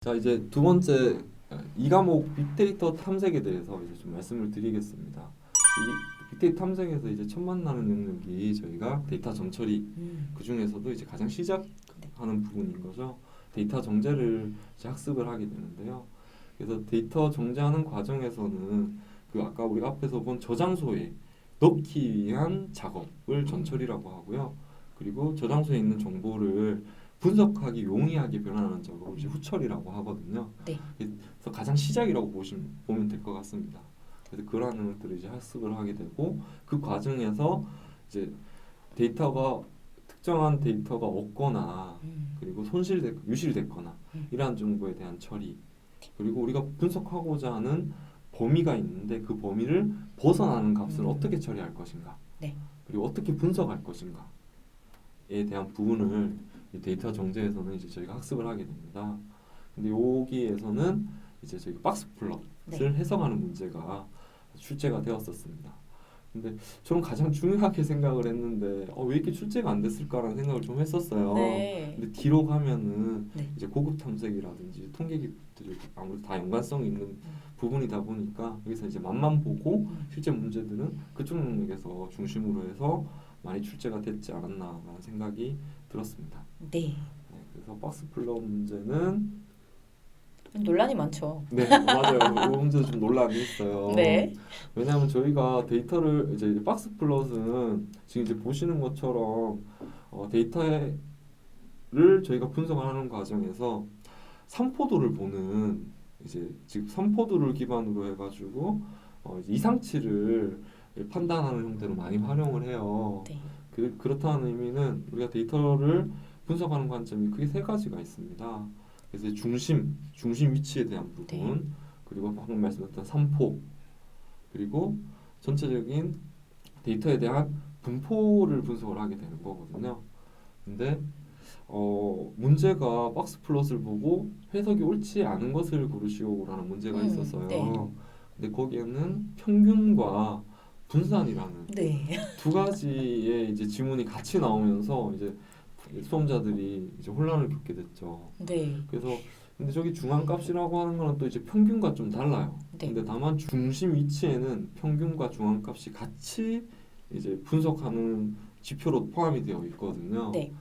자, 이제 두 번째 이 과목 빅데이터 탐색에 대해서 이제 좀 말씀을 드리겠습니다. 이 빅데이터 탐색에서 이제 처음 만나는 영역이 저희가 데이터 정처리, 그 중에서도 이제 가장 시작하는 부분인 거죠. 데이터 정제를 이제 학습을 하게 되는데요. 그래서 데이터 정제하는 과정에서는 그 아까 우리가 앞에서 본 저장소에 넣기 위한 작업을 전처리라고 하고요. 그리고 저장소에 있는 정보를 분석하기 용이하게 변환하는 작업을 이제 후처리라고 하거든요. 네. 그래서 가장 시작이라고 보면 될 것 같습니다. 그래서 그러한 것들을 이제 학습을 하게 되고 그 과정에서 이제 데이터가 특정한 데이터가 없거나 그리고 유실됐거나 이러한 정보에 대한 처리, 그리고 우리가 분석하고자 하는 범위가 있는데 그 범위를 벗어나는 값을 어떻게 처리할 것인가, 네. 그리고 어떻게 분석할 것인가에 대한 부분을 이 데이터 정제에서는 이제 저희가 학습을 하게 됩니다. 근데 여기에서는 이제 저희가 박스 플롯을 해석하는 문제가 출제가 되었었습니다. 근데 저는 가장 중요하게 생각을 했는데 왜 이렇게 출제가 안 됐을까라는 생각을 좀 했었어요. 네. 근데 뒤로 가면은 네. 이제 고급 탐색이라든지 통계기들이 아무래도 다 연관성이 있는 부분이다 보니까 여기서 이제 맛만 보고 실제 문제들은 그쪽 영역에서 중심으로 해서 많이 출제가 됐지 않았나라는 생각이 들었습니다. 네. 네, 그래서 박스 플롯 문제는 논란이 많죠. 네, 맞아요. 이 문제도 좀 논란이 있어요. 네. 왜냐하면 저희가 데이터를 이제 박스 플롯은 지금 이제 보시는 것처럼 데이터를 저희가 분석하는 과정에서 삼포도를 보는 이제 지금 삼포도를 기반으로 해가지고 이제 이상치를 판단하는 형태로 많이 활용을 해요. 네. 그렇다는 의미는 우리가 데이터를 분석하는 관점이 크게 세 가지가 있습니다. 그래서 중심 위치에 대한 부분, 네. 그리고 방금 말씀드렸던 삼포, 그리고 전체적인 데이터에 대한 분포를 분석을 하게 되는 거거든요. 근데 문제가 박스 플롯을 보고 해석이 옳지 않은 것을 고르시오라는 문제가 있었어요. 네. 근데 거기에는 평균과 분산이라는 네. 두 가지의 이제 지문이 같이 나오면서 이제 수험자들이 이제 혼란을 겪게 됐죠. 네. 그래서 근데 저기 중앙값이라고 하는 거는 또 이제 평균과 좀 달라요. 네. 근데 다만 중심 위치에는 평균과 중앙값이 같이 이제 분석하는 지표로 포함이 되어 있거든요. 네.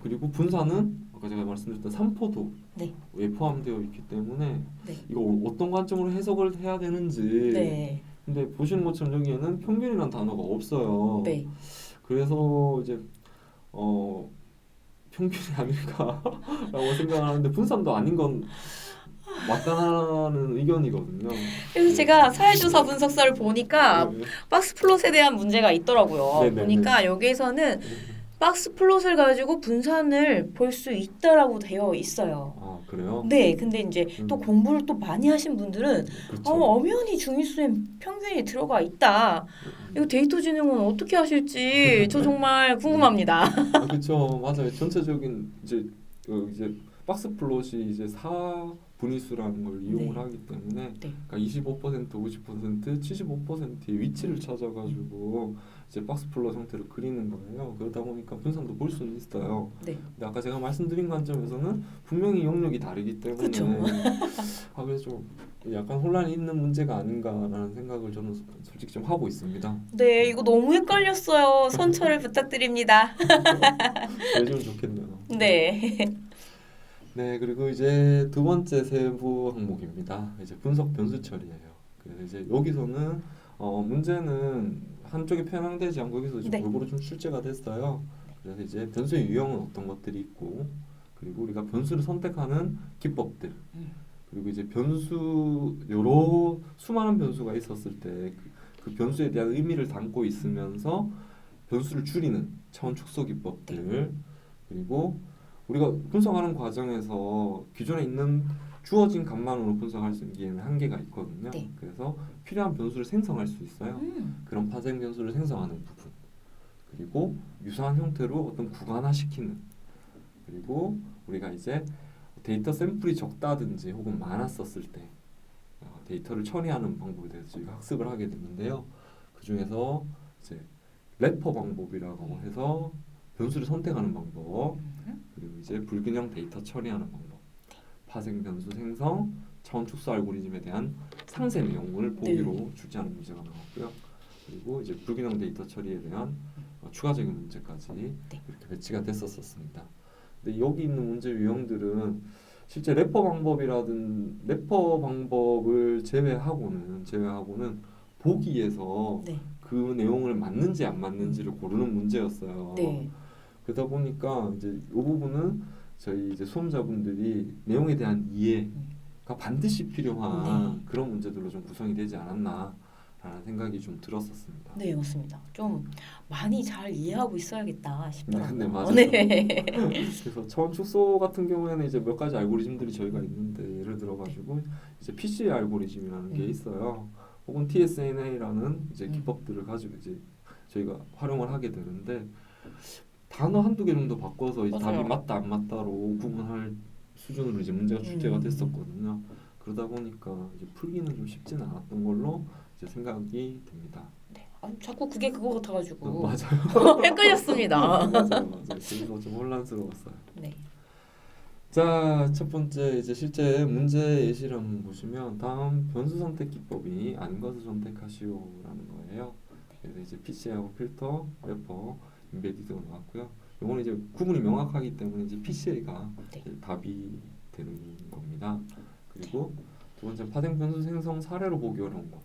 그리고 분산은 아까 제가 말씀드렸던 삼포도에 네. 포함되어 있기 때문에 네. 이거 어떤 관점으로 해석을 해야 되는지. 네. 근데 보시는 것처럼 여기에는 평균이라는 단어가 없어요. 네. 그래서 이제 평균이 아닐까라고 생각하는데 분산도 아닌 건 맞다는 의견이거든요. 그래서 제가 사회조사 분석서를 보니까 네. 박스 플롯에 대한 문제가 있더라고요. 네네네. 보니까 여기에서는 박스 플롯을 가지고 분산을 볼 수 있다라고 되어 있어요. 아, 그래요? 네, 근데 이제 또 공부를 또 많이 하신 분들은 그렇죠. 엄연히 중위수엔 평균이 들어가 있다. 이거 데이터 진흥은 어떻게 하실지 저 정말 궁금합니다. 그렇죠. 맞아요. 전체적인 이제 박스 플롯이 이제 4분위수라는 걸 이용을 네. 하기 때문에 네. 그러니까 25%, 50%, 75%의 위치를 찾아가지고 이제 박스 플롯 형태로 그리는 거예요. 그러다 보니까 분산도 볼 수는 있어요. 네. 근데 아까 제가 말씀드린 관점에서는 분명히 영역이 다르기 때문에 그쵸. 그래서 좀 약간 혼란이 있는 문제가 아닌가라는 생각을 저는 솔직히 좀 하고 있습니다. 네, 이거 너무 헷갈렸어요. 선처를 부탁드립니다. 해주면 좋겠네요. 네. 네, 그리고 이제 두 번째 세부 항목입니다. 이제 분석 변수 처리예요. 그래서 이제 여기서는 문제는 한쪽에 편향되지 않고 여기서 네. 골고루 좀 출제가 됐어요. 그래서 이제 변수의 유형은 어떤 것들이 있고, 그리고 우리가 변수를 선택하는 기법들, 그리고 이제 여러 수많은 변수가 있었을 때 그 변수에 대한 의미를 담고 있으면서 변수를 줄이는 차원 축소 기법들, 그리고 우리가 분석하는 과정에서 기존에 있는 주어진 값만으로 분석할 수 있는 한계가 있거든요. 네. 그래서 필요한 변수를 생성할 수 있어요. 그런 파생 변수를 생성하는 부분, 그리고 유사한 형태로 어떤 구간화시키는, 그리고 우리가 이제 데이터 샘플이 적다든지 혹은 많았었을 때 데이터를 처리하는 방법에 대해서 저희가 학습을 하게 되는데요. 그 중에서 이제 래퍼 방법이라고 해서 변수를 선택하는 방법, 그리고 이제 불균형 데이터 처리하는 방법, 파생 변수 생성, 차원 축소 알고리즘에 대한 상세 내용을 보기로 출제하는 문제가 나왔고요. 그리고 이제 불균형 데이터 처리에 대한 추가적인 문제까지 이렇게 배치가 됐었습니다. 근데 여기 있는 문제 유형들은 실제 래퍼 방법을 제외하고는 보기에서 그 내용을 맞는지 안 맞는지를 고르는 문제였어요. 네. 그러다 보니까 이제 이 부분은 저희 이제 수험자분들이 내용에 대한 이해가 반드시 필요한 그런 문제들로 좀 구성이 되지 않았나라는 생각이 좀 들었었습니다. 네, 맞습니다. 좀 많이 잘 이해하고 있어야겠다 싶더라고요. 네, 맞아요. 그래서 차원 축소 같은 경우에는 이제 몇 가지 알고리즘들이 저희가 있는데 예를 들어가지고 이제 PCA 알고리즘이라는 게 있어요. 혹은 TSNA라는 이제 기법들을 가지고 이제 저희가 활용을 하게 되는데 단어 한두 개 정도 바꿔서 이제 답이 맞다 안 맞다로 구분할 수준으로 이제 문제가 출제가 됐었거든요. 그러다 보니까 이제 풀기는 좀 쉽지는 않았던 걸로 이제 생각이 됩니다. 네. 자꾸 그게 그거 같아가지고 맞아요. 헷갈렸습니다. 맞아요. 그래서 좀 혼란스러웠어요. 네. 자, 첫 번째 이제 실제 문제 예시를 한번 보시면 다음 변수 선택 기법이 아닌 것을 선택하시오라는 거예요. 그래서 이제 PC하고 필터, 래퍼, 인베디드가 나왔고요. 이거는 이제 구분이 명확하기 때문에 이제 PCA가 답이 되는 겁니다. 그리고 두 번째 파생 변수 생성 사례로 보기 어려운 거.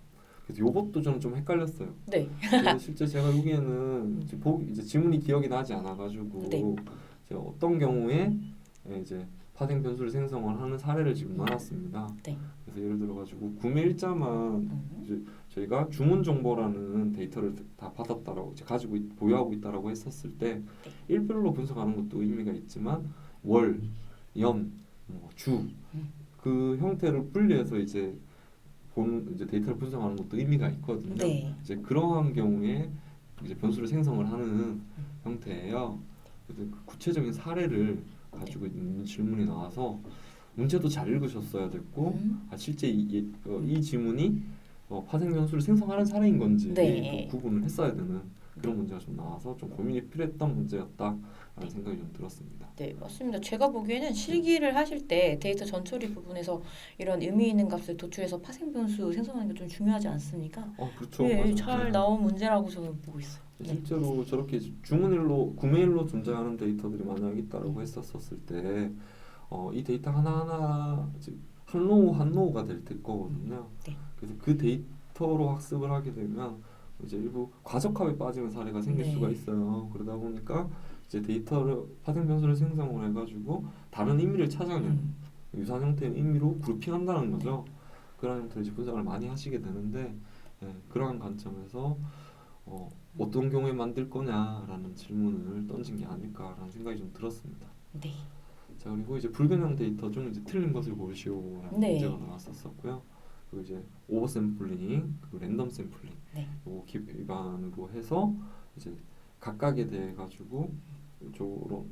그래서 이것도 저는 좀 헷갈렸어요. 네. 그래서 실제 제가 여기에는 이제 지문이 기억이 나지 않아가지고 제가 어떤 경우에 이제 파생 변수를 생성을 하는 사례를 지금 나눴습니다. 그래서 예를 들어가지고 구매일자만 이제 저희가 주문 정보라는 데이터를 다 받았다라고 이제 보유하고 있다라고 했었을 때 일별로 분석하는 것도 의미가 있지만 월, 연, 주 그 형태를 분리해서 이제 데이터를 분석하는 것도 의미가 있거든요. 이제 그러한 경우에 이제 변수를 생성을 하는 형태예요. 그래서 그 구체적인 사례를 가지고 있는 질문이 나와서 문제도 잘 읽으셨어야 됐고 실제 이 지문이 파생 변수를 생성하는 사례인 건지 구분을 했어야 되는 그런 문제가 좀 나와서 좀 고민이 필요했던 문제였다라는 생각이 좀 들었습니다. 네, 맞습니다. 제가 보기에는 실기를 하실 때 데이터 전처리 부분에서 이런 의미 있는 값을 도출해서 파생 변수 생성하는 게 좀 중요하지 않습니까? 그렇죠. 네, 잘 나온 문제라고 저는 보고 있어요. 실제로 저렇게 구매일로 존재하는 데이터들이 만약 있다라고 했었을 때 이 데이터 하나하나 한 로우가 될 거거든요. 그래서 그 데이터로 학습을 하게 되면 이제 일부 과적합에 빠지는 사례가 생길 수가 있어요. 그러다 보니까 이제 데이터를 파생 변수를 생성을 해가지고 다른 의미를 찾아내는 유사한 형태의 의미로 그룹핑한다는 거죠. 그런 형태로 이제 분석을 많이 하시게 되는데 그러한 관점에서 어떤 경우에 만들 거냐라는 질문을 던진 게 아닐까라는 생각이 좀 들었습니다. 자, 그리고 이제 불균형 데이터 중 이제 틀린 것을 고르시오라는 문제가 나왔었고요. 그리고 이제 오버 샘플링, 그리고 랜덤 샘플링, 요거 기반으로 해서 이제 각각에 대해 가지고 이쪽으로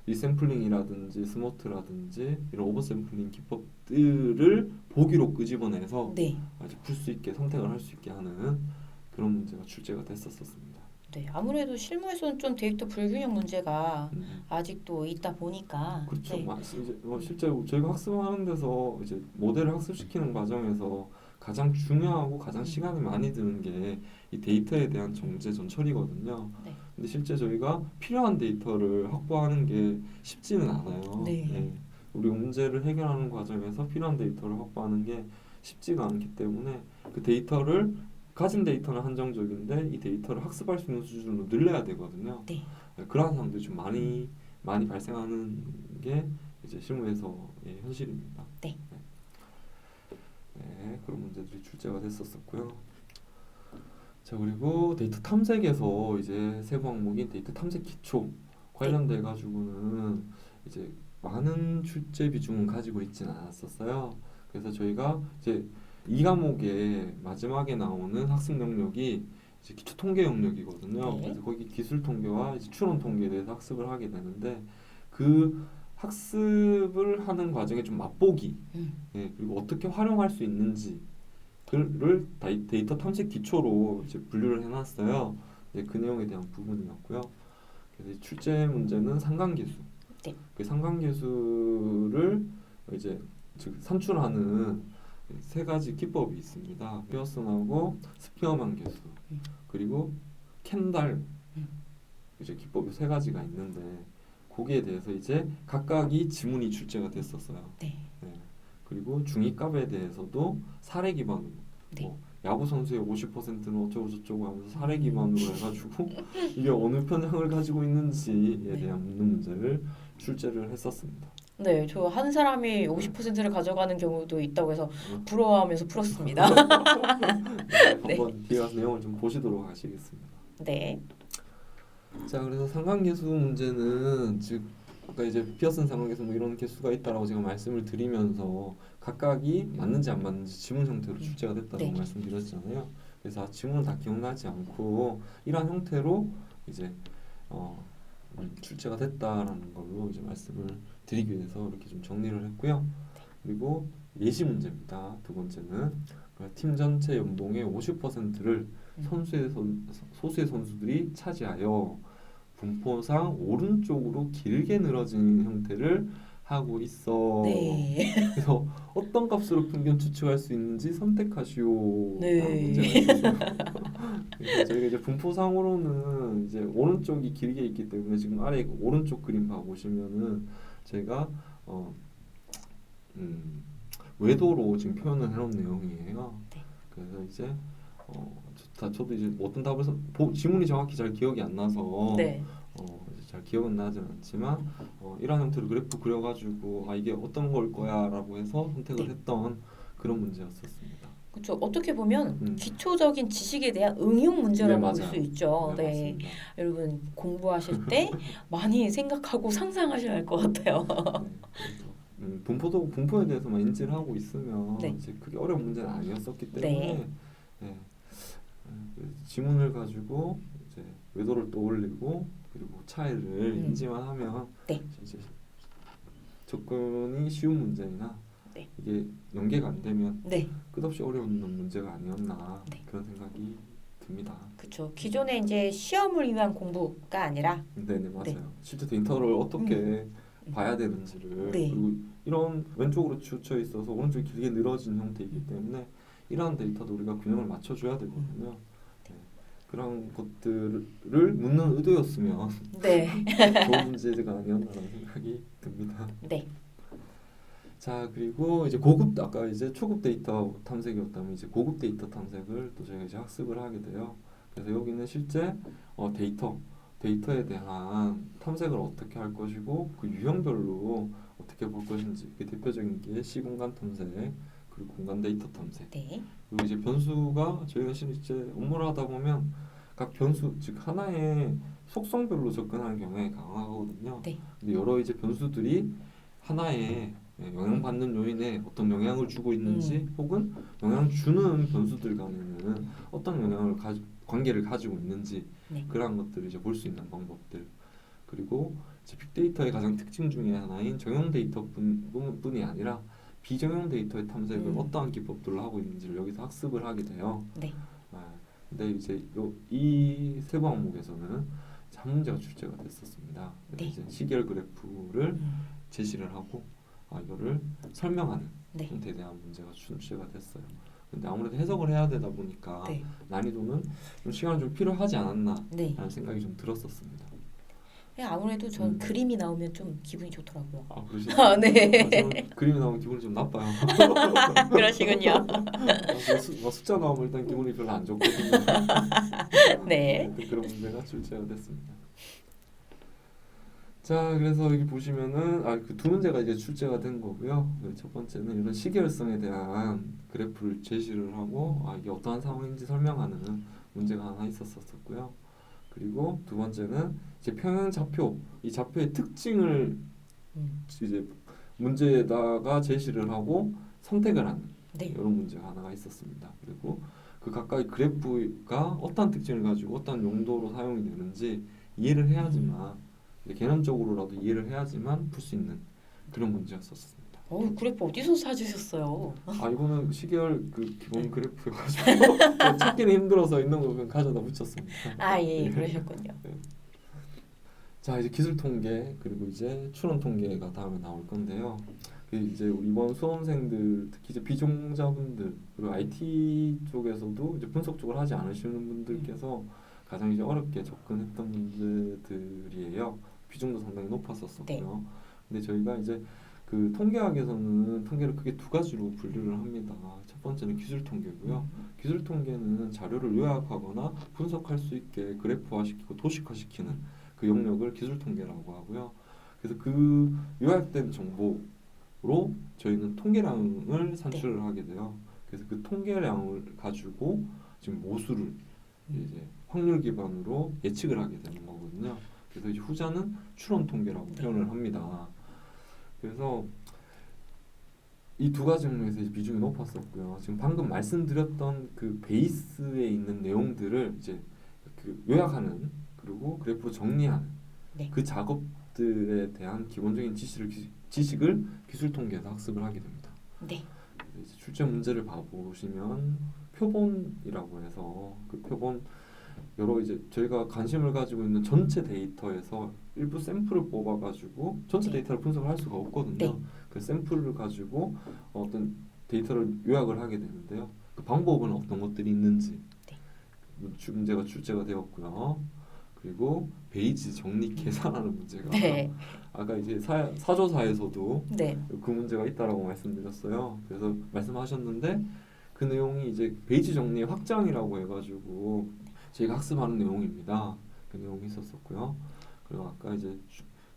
리샘플링이라든지 스모트라든지 이런 오버 샘플링 기법들을 보기로 끄집어내서 아주 풀 수 있게 선택을 할 수 있게 하는 그런 문제가 출제가 됐었습니다. 네, 아무래도 실무에서는 좀 데이터 불균형 문제가 아직도 있다 보니까 그렇죠. 이제 실제로 저희가 학습하는 데서 이제 모델을 학습시키는 과정에서 가장 중요하고 가장 시간이 많이 드는 게 이 데이터에 대한 정제 전처리거든요. 근데 실제 저희가 필요한 데이터를 확보하는 게 쉽지는 않아요. 우리가 문제를 해결하는 과정에서 필요한 데이터를 확보하는 게 쉽지가 않기 때문에 그 데이터를 가진 데이터는 한정적인데 이 데이터를 학습할 수 있는 수준으로 늘려야 되거든요. 그러한 상황들이 좀 많이 발생하는 게 이제 실무에서의 현실입니다. 그런 문제들이 출제가 됐었고요. 자, 그리고 데이터 탐색에서 이제 세부 항목인 데이터 탐색 기초 관련돼 가지고는 이제 많은 출제 비중은 가지고 있지는 않았었어요. 그래서 저희가 이제 이 과목의 마지막에 나오는 학습 영역이 이제 기초 통계 영역이거든요. 그래서 거기 기술 통계와 이제 추론 통계에 대해서 학습을 하게 되는데 그 학습을 하는 과정에 좀 맛보기, 그리고 어떻게 활용할 수 있는지를 데이터 탐색 기초로 이제 분류를 해놨어요. 그 내용에 대한 부분이었고요. 그래서 출제 문제는 상관계수. 그 상관계수를 이제 즉 산출하는 세 가지 기법이 있습니다. 피어슨하고 스피어만 개수 그리고 켄달 이제 기법이 세 가지가 있는데 거기에 대해서 이제 각각이 지문이 출제가 됐었어요. 네. 네. 그리고 중위값에 대해서도 사례 기반으로 네. 뭐 야구 선수의 50%는 어쩌고 저쩌고 하면서 사례 기반으로 해가지고 이게 어느 편향을 가지고 있는지에 네. 대한 묻는 문제를 출제를 했었습니다. 네, 저 한 사람이 50%를 가져가는 경우도 있다고 해서 네. 부러워하면서 풀었습니다. 네. 한번 뒤에 가서 내용을 좀 보시도록 하시겠습니다. 네. 자, 그래서 상관계수 문제는 즉 아까 이제 피어슨 상관계수 뭐 이런 계수가 있다라고 제가 말씀을 드리면서 각각이 맞는지 안 맞는지 지문 형태로 출제가 됐다고 네. 말씀드렸잖아요. 그래서 지문은 다 기억나지 않고 이러한 형태로 이제 출제가 됐다라는 걸로 이제 말씀을 드리기 위해서 이렇게 좀 정리를 했고요. 그리고 예시 문제입니다. 두 번째는 팀 전체 연봉의 50%를 소수의 선수들이 차지하여 분포상 오른쪽으로 길게 늘어지는 형태를 하고 있어. 네. 그래서 어떤 값으로 평균 추측할 수 있는지 선택하시오. 네. 라는 문제가 있어요. 그래서 저희가 이제 분포상으로는 이제 오른쪽이 길게 있기 때문에 지금 아래 오른쪽 그림 봐보시면은 저희가 외도로 지금 표현을 해놓은 내용이에요. 네. 그래서 이제 저도 이제 어떤 답을 지문이 정확히 잘 기억이 안 나서 네. 이제 잘 기억은 나진 않지만 이런 형태로 그래프 그려가지고 아 이게 어떤 걸 거야라고 해서 선택을 네. 했던 그런 문제였었습니다. 그렇죠. 어떻게 보면 음. 기초적인 지식에 대한 응용 문제라고 볼 맞아요. 수 있죠. 네. 맞습니다. 여러분 공부하실 때 많이 생각하고 상상하셔야 할 것 같아요. 네, 그래서 분포에 대해서만 인지를 하고 있으면 네. 이제 그게 어려운 문제는 아니었었기 때문에 네. 네. 지문을 가지고 이제 외도를 떠올리고 그리고 차이를 인지만 하면 네. 이제 접근이 쉬운 문제이나 네. 이게 연계가 안 되면 네. 끝없이 어려운 문제가 아니었나 네. 그런 생각이 듭니다. 그렇죠. 기존에 이제 시험을 위한 공부가 아니라 네네 맞아요. 네. 실제 데이터를 어떻게 봐야 되는지를 네. 그리고 이런 왼쪽으로 치우쳐 있어서 오른쪽이 길게 늘어진 형태이기 때문에 이러한 데이터도 우리가 균형을 맞춰줘야 되거든요. 네. 그런 것들을 묻는 의도였으면 네. 좋은 문제가 아니었나라는 생각이 듭니다. 네. 자 그리고 이제 고급 아까 이제 초급 데이터 탐색이었다면 이제 고급 데이터 탐색을 또 저희가 이제 학습을 하게 돼요. 그래서 여기는 실제 데이터에 대한 탐색을 어떻게 할 것이고 그 유형별로 어떻게 볼 것인지 그 대표적인 게 시공간 탐색 그리고 공간 데이터 탐색 네. 그리고 이제 변수가 저희가 실제 업무를 하다 보면 각 변수 즉 하나의 속성별로 접근하는 경향이 강하거든요. 네. 근데 여러 이제 변수들이 하나의 영향받는 요인에 어떤 영향을 주고 있는지 혹은 영향 주는 변수들 간에는 어떤 관계를 가지고 있는지 네. 그러한 것들을 이제 볼 수 있는 방법들 그리고 이제 빅데이터의 가장 특징 중에 하나인 정형 데이터뿐이 아니라 비정형 데이터의 탐색을 어떠한 기법들로 하고 있는지를 여기서 학습을 하게 돼요. 네. 근데 이제 이 세부 항목에서는 한 문제가 출제가 됐었습니다. 그래서 네. 이제 시계열 그래프를 제시를 하고 이거를 설명하는 네. 형태에 대한 문제가 출제가 됐어요. 근데 아무래도 해석을 해야 되다 보니까 네. 난이도는 좀 시간이 좀 필요하지 않았나라는 네. 생각이 좀 들었었습니다. 아무래도 전 그림이 나오면 좀 기분이 좋더라고요. 그러시죠? 아, 네. 저는 그림이 나오면 기분이 좀 나빠요. 그러시군요. 숫자 나오면 일단 기분이 별로 안 좋거든요. 네. 그런 문제가 출제가 됐습니다. 자, 그래서 여기 보시면은 그 두 문제가 이제 출제가 된 거고요. 첫 번째는 이런 시계열성에 대한 그래프를 제시를 하고 이게 어떠한 상황인지 설명하는 문제가 하나 있었었고요. 그리고 두 번째는 이제 평형 좌표, 이 좌표의 특징을 이제 문제에다가 제시를 하고 선택을 하는 네. 이런 문제가 하나가 있었습니다. 그리고 그 각각의 그래프가 어떤 특징을 가지고 어떤 용도로 사용이 되는지 이해를 해야지만 개념적으로라도 이해를 해야지만 풀 수 있는 그런 문제였었습니다. 그래프 어디서 찾으셨어요? 이거는 시계열 그 기본 그래프여가지고 찾기는 힘들어서 있는 거 그냥 가져다 붙였습니다. 예, 그러셨군요. 네. 자 이제 기술 통계 그리고 이제 추론 통계가 다음에 나올 건데요. 그 이제 우리 이번 수험생들 특히 이제 비종자분들 그리고 IT 쪽에서도 이제 분석 쪽을 하지 않으시는 분들께서 가장 이제 어렵게 접근했던 문제들이에요. 비중도 상당히 높았었고요. 근데 저희가 이제 그 통계학에서는 통계를 크게 두 가지로 분류를 합니다. 첫 번째는 기술 통계고요. 기술 통계는 자료를 요약하거나 분석할 수 있게 그래프화시키고 도식화시키는 그 영역을 기술 통계라고 하고요. 그래서 그 요약된 정보로 저희는 통계량을 산출을 하게 돼요. 그래서 그 통계량을 가지고 지금 모수를 이제 확률 기반으로 예측을 하게 되는 거거든요. 그래서 이제 후자는 추론 통계라고 표현을 합니다. 그래서 이 두 가지 영역에서 이제 비중이 높았었고요. 지금 방금 말씀드렸던 그 베이스에 있는 내용들을 이제 그 요약하는 그리고 그래프로 정리하는 그 작업들에 대한 기본적인 지식을 기술 통계에서 학습을 하게 됩니다. 네. 이제 출제 문제를 봐보시면 표본이라고 해서 그 표본 여러 이제 저희가 관심을 가지고 있는 전체 데이터에서 일부 샘플을 뽑아가지고 전체 데이터를 분석을 할 수가 없거든요. 그 샘플을 가지고 어떤 데이터를 요약을 하게 되는데요. 그 방법은 어떤 것들이 있는지 문제가 출제가 되었고요. 그리고 베이지 정리 계산하는 문제가 아까 이제 사조사에서도 그 문제가 있다라고 말씀드렸어요. 그래서 말씀하셨는데 그 내용이 이제 베이지 정리 확장이라고 해가지고 저희가 학습하는 내용입니다. 그 내용이 있었었고요. 그리고 아까 이제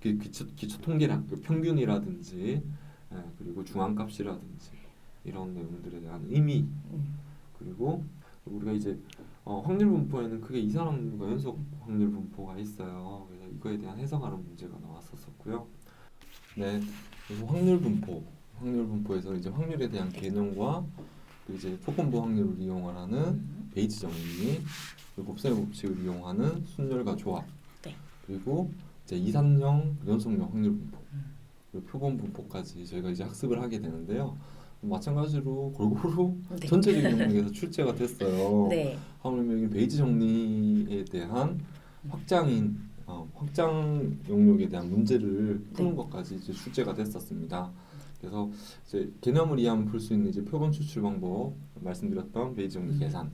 기초 통계량, 그 평균이라든지 그리고 중앙값이라든지 이런 내용들에 대한 의미 그리고 우리가 이제 확률 분포에는 크게 이산 확률과 연속 확률 분포가 있어요. 그래서 이거에 대한 해석하는 문제가 나왔었고요. 네, 그래서 확률 분포에서 이제 확률에 대한 개념과 이제 조건부 확률을 이용하는 베이지 정리, 그리고 곱셈의 법칙을 이용하는 순열과 조합, 그리고 이제 이산형, 연속형 확률 분포, 그리고 표본 분포까지 저희가 이제 학습을 하게 되는데요. 마찬가지로 골고루 전체적인 영역에서 출제가 됐어요. 하물며 여기 베이지 정리에 대한 확장 영역에 대한 문제를 푸는 것까지 이제 출제가 됐었습니다. 그래서 이제 개념을 이해하면 풀 수 있는 이제 표본 추출 방법 말씀드렸던 베이지 정리 계산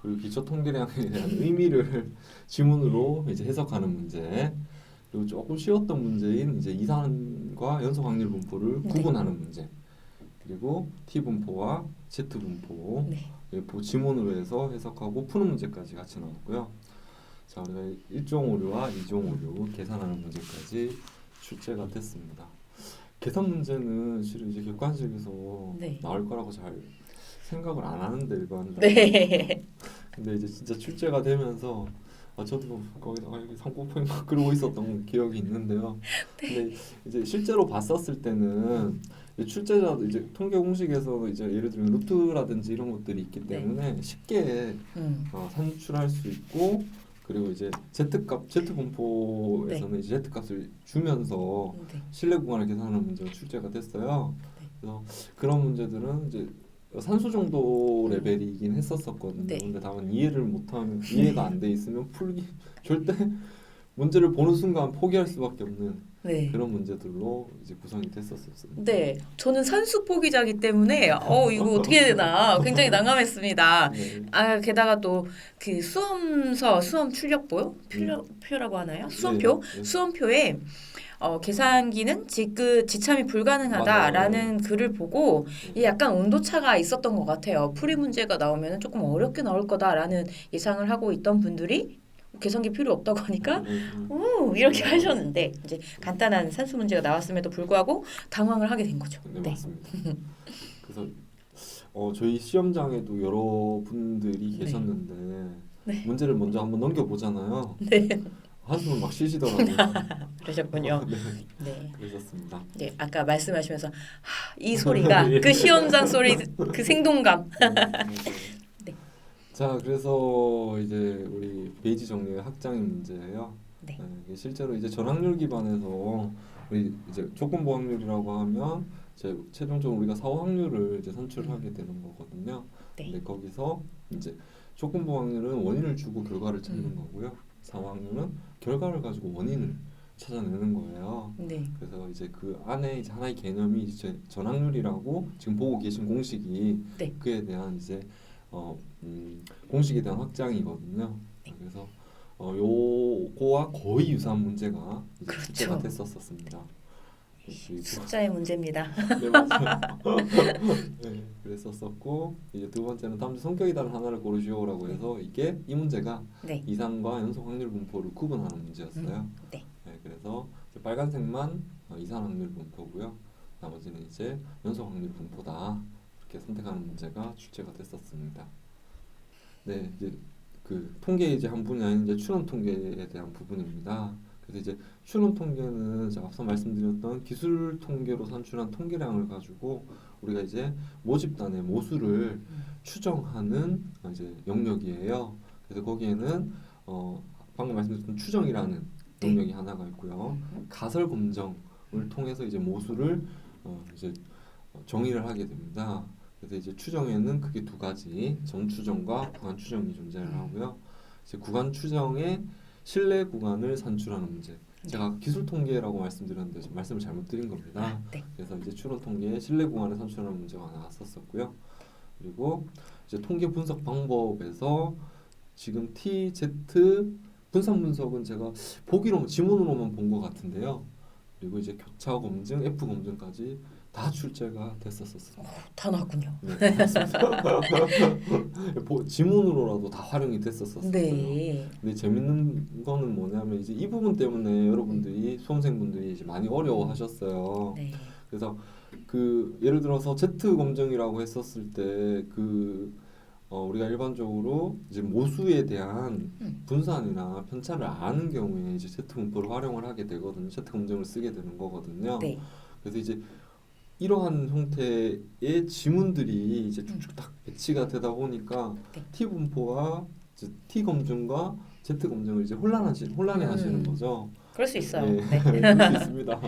그리고 기초 통계량에 대한 의미를 지문으로 이제 해석하는 문제 그리고 조금 쉬웠던 문제인 이제 이산과 연속 확률 분포를 구분하는 문제 그리고 T 분포와 Z 분포 지문으로 해서 해석하고 푸는 문제까지 같이 나왔고요. 자, 우리가 1종 오류와 2종 오류 계산하는 문제까지 출제가 됐습니다. 계산 문제는 실은 이제 객관식에서 나올 거라고 잘 생각을 안 하는데 일반적으로. 근데 이제 진짜 출제가 되면서 저도 거기다가 이렇게 상고표에 막 그러고 있었던 기억이 있는데요. 근데 이제 실제로 봤었을 때는 출제자도 이제 통계 공식에서 이제 예를 들면 루트라든지 이런 것들이 있기 때문에 쉽게 산출할 수 있고 그리고 이제 Z 분포에서는 이제 Z 값을 주면서 신뢰 구간을 계산하는 문제가 출제가 됐어요. 그래서 그런 문제들은 이제 산수 정도 레벨이긴 했었거든요. 근데 다만 이해가 안 돼 있으면 절대 문제를 보는 순간 포기할 수밖에 없는 그런 문제들로 이제 구성이 됐었습니다. 네, 저는 산수 포기자기 때문에 이거 어떻게 해야 되나 굉장히 난감했습니다. 게다가 또 그 수험 출력표라고 하나요? 수험표에 계산기는 지참이 불가능하다라는 글을 보고 약간 온도차가 있었던 것 같아요. 풀이 문제가 나오면 조금 어렵게 나올 거다라는 예상을 하고 있던 분들이 계산기 필요 없다고 하니까 이렇게 하셨는데 이제 간단한 산수 문제가 나왔음에도 불구하고 당황을 하게 된 거죠. 네, 맞습니다. 그래서 저희 시험장에도 여러 분들이 계셨는데 문제를 먼저 한번 넘겨보잖아요. 한숨을 막 쉬시더라고요. 그러셨군요. 그러셨습니다. 네, 아까 말씀하시면서 이 소리가 그 시험장 소리, 그 생동감. 자, 그래서 이제 우리 베이지 정리의 확장의 문제예요. 실제로 이제 전확률 기반에서 우리 이제 조건부 확률이라고 하면 이제 최종적으로 우리가 사후 확률을 이제 산출하게 되는 거거든요. 근데 거기서 이제 조건부 확률은 원인을 주고 결과를 찾는 거고요. 사후 확률은 결과를 가지고 원인을 찾아내는 거예요. 네. 그래서 이제 그 안에 이제 하나의 개념이 이제 전확률이라고 지금 보고 계신 공식이 네. 그에 대한 이제 공식에 대한 확장이거든요. 그래서 요거와 거의 유사한 문제가 이제 그렇죠. 출제가 됐었습니다. 그리고 숫자의 문제입니다. 네, 맞아요. 네, 그랬었었고 이제 두 번째는 다음 중 성격이 다른 하나를 고르시오라고 해서 이게 이 문제가 네. 이산과 연속 확률 분포를 구분하는 문제였어요. 네. 네, 그래서 이제 빨간색만 이산 확률 분포고요. 나머지는 이제 연속 확률 분포다. 이렇게 선택하는 문제가 출제가 됐었습니다. 네, 이제 그 통계 이제 한 분야인 이제 추론 통계에 대한 부분입니다. 그래서 이제 추론 통계는 제가 앞서 말씀드렸던 기술 통계로 산출한 통계량을 가지고 우리가 이제 모집단의 모수를 추정하는 이제 영역이에요. 그래서 거기에는 방금 말씀드렸던 추정이라는 네. 영역이 하나가 있고요. 가설 검정을 통해서 이제 모수를 이제 정의를 하게 됩니다. 그래서 이제 추정에는 크게 두 가지, 정추정과 구간 추정이 존재를 하고요. 이제 구간 추정의 신뢰 구간을 산출하는 문제. 제가 기술 통계라고 말씀드렸는데 지금 말씀을 잘못 드린 겁니다. 네. 그래서 이제 추론 통계의 신뢰 구간을 산출하는 문제가 나왔었고요. 그리고 이제 통계 분석 방법에서 지금 T, Z 분산 분석은 제가 보기로 지문으로만 본 것 같은데요. 그리고 이제 교차 검증, F 검증까지 다 출제가 됐었었습니다. 다 나왔군요. 네, 맞습니다. 지문으로라도 다 활용이 됐었었어요. 네. 근데 재밌는 거는 뭐냐면 이제 이 부분 때문에 여러분들이 수험생분들이 이제 많이 어려워하셨어요. 네. 그래서 그 예를 들어서 Z 검증이라고 했었을 때 우리가 일반적으로 이제 모수에 대한 분산이나 편차를 아는 경우에 이제 Z 분포를 활용을 하게 되거든요. Z 검증을 쓰게 되는 거거든요. 네. 그래서 이제 이러한 형태의 지문들이 이제 쭉쭉 딱 배치가 되다 보니까 네. T 분포와 이제 T 검증과 Z 검증을 이제 혼란해하시는 거죠. 그럴 수 있어요. 네, 네. 그럴 수 있습니다.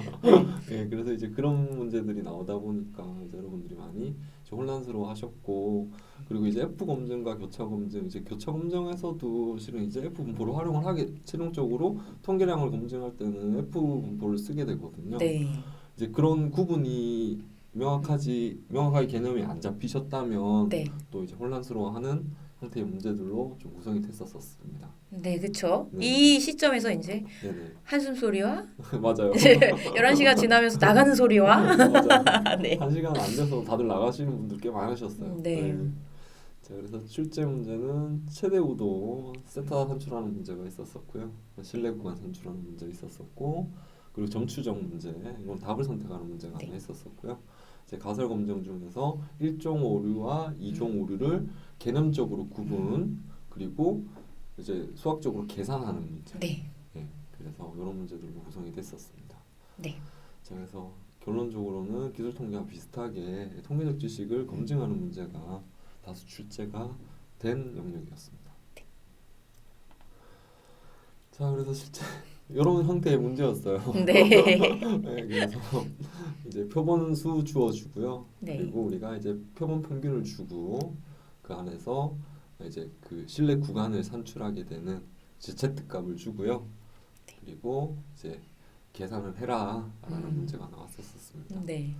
네, 그래서 이제 그런 문제들이 나오다 보니까 이제 여러분들이 많이 이제 혼란스러워하셨고, 그리고 이제 F 검증과 교차 검증, 이제 교차 검증에서도 실은 이제 F 분포를 활용을 하게 최종적으로 통계량을 검증할 때는 F 분포를 쓰게 되거든요. 네. 이제 그런 구분이 명확하게 개념이 안 잡히셨다면 네. 또 이제 혼란스러워하는 형태의 문제들로 좀 구성이 됐었습니다. 네, 그렇죠. 네. 이 시점에서 이제 네네. 한숨 소리와 맞아요. 11시가 지나면서 나가는 소리와 맞아요. 네. 한 시간 안 돼서 다들 나가시는 분들 꽤 많으셨어요. 네. 자, 그래서 출제 문제는 최대 우도 세타 산출하는 문제가 있었었고요. 신뢰 구간 산출하는 문제 있었었고, 그리고 점추정 문제, 이건 답을 선택하는 문제가 하나 있었었고요. 이제 가설 검증 중에서 1종 오류와 2종 오류를 개념적으로 구분, 그리고 이제 수학적으로 계산하는 문제. 네. 네, 그래서 이런 문제들로 구성이 됐었습니다. 네. 자, 그래서 결론적으로는 기술 통계와 비슷하게 통계적 지식을 검증하는 문제가 다수 출제가 된 영역이었습니다. 자, 그래서 실제 이런 형태의 문제였어요. 네. 네, 그래서 이제 표본수 주어주고요. 네. 그리고 우리가 이제 표본 평균을 주고 그 안에서 이제 그 신뢰 구간을 산출하게 되는 이제 Z-값을 주고요. 그리고 이제 계산을 해라라는 문제가 나왔었습니다. 네.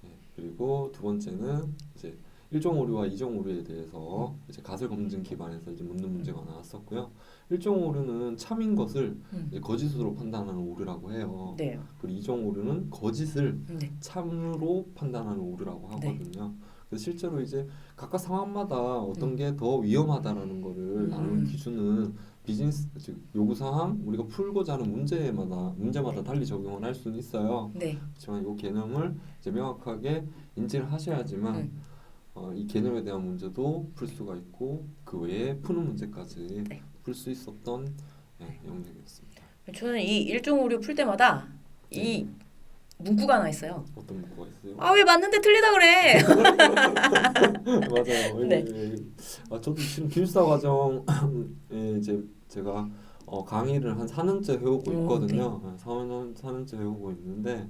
네, 그리고 두 번째는 이제 1종 오류와 2종 오류에 대해서 이제 가설 검증 기반에서 이제 묻는 문제가 나왔었고요. 1종 오류는 참인 것을 이제 거짓으로 판단하는 오류라고 해요. 네. 그리고 2종 오류는 거짓을 네. 참으로 판단하는 오류라고 하거든요. 그래서 실제로 이제 각각 상황마다 어떤 게 더 위험하다라는 거를 나누는 기준은 비즈니스 즉 요구 사항 우리가 풀고자 하는 문제마다 달리 적용을 할 수는 있어요. 네. 그렇지만 이 개념을 이제 명확하게 인지를 하셔야지만 이 개념에 대한 문제도 풀 수가 있고 그 외에 푸는 문제까지 네. 풀 수 있었던 영역이었습니다. 저는 이 일종 오류 풀 때마다 이 문구가 하나 있어요. 어떤 문구가 있어요? 아, 왜 맞는데 틀리다 그래? 맞아요. 네. 저도 지금 기술사 과정에 이제 제가 강의를 한 4년째 해오고 있거든요. 4년째 해오고 있는데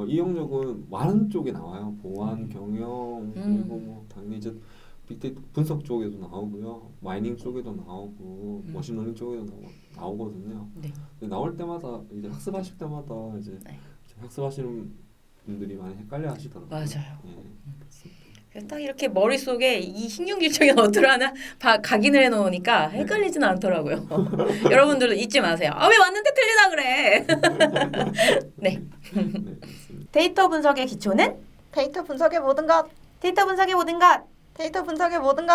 이 영역은 많은 쪽이 나와요. 보안, 경영, 그리고 뭐 당연히 이제 빅데이터 분석 쪽에도 나오고요, 마이닝 쪽에도 나오고, 머신러닝 쪽에도 나오거든요. 네. 근데 나올 때마다 이제 학습하실 때마다 이제 네. 학습하시는 분들이 많이 헷갈려하시더라고요. 맞아요. 예, 그렇습니다. 그래서 딱 이렇게 머릿속에 이 신경질적인 어투를 하나 각인을 해놓으니까 헷갈리지는 않더라고요. 여러분들도 잊지 마세요. 아, 왜 왔는데 틀리다 그래. 네. 네, 그렇습니다. 데이터 분석의 기초는 데이터 분석의 모든 것. 데이터 분석의 모든 것. 데이터 분석의 모든 것.